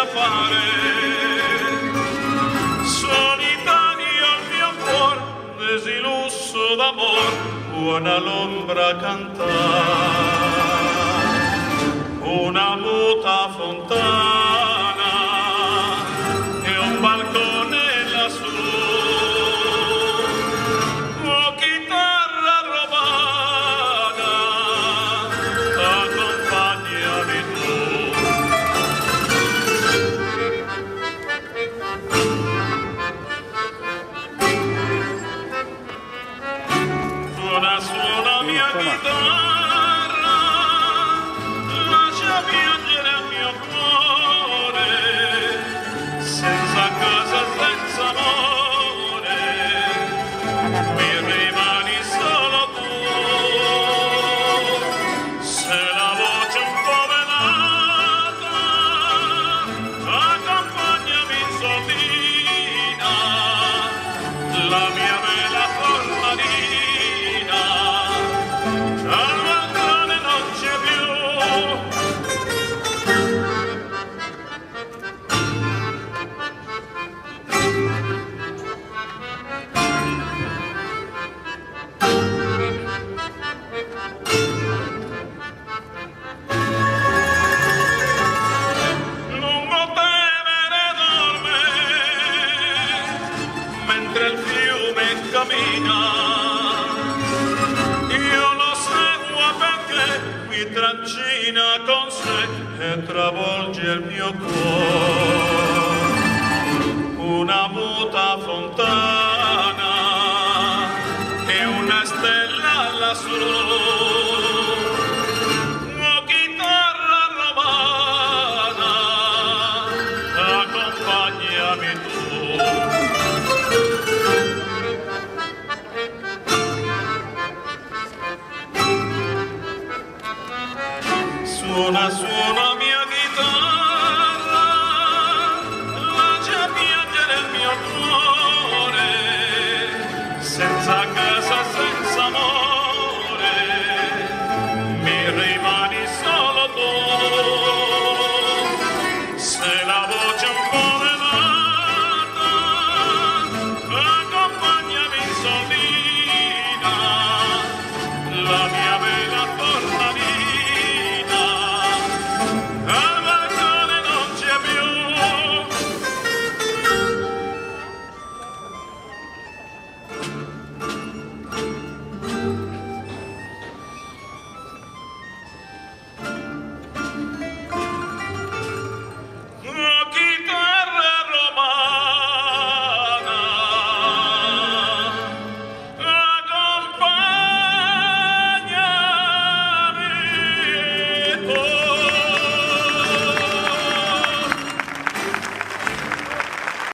a fare, solitario il mio cuor, desiluso d'amor, buona l'ombra cantare, una muta fontana e un balcone lassù, oh chitarra romana, accompagnami tu. Suona mia chitarra, lascia piangere il mio cuore, senza casa, senza amore, mi rimani solo tu. Se la voce un po' velata, accompagnami in sordina, la mia bella formarina, al balcone non c'è più. Lungo Tevere dorme, mentre il fiume cammina, io lo seguo perché mi trascina con sé e travolge il mio cuore, una muta fontana e una stella lassù, oh chitarra romana, accompagnami tu. Suona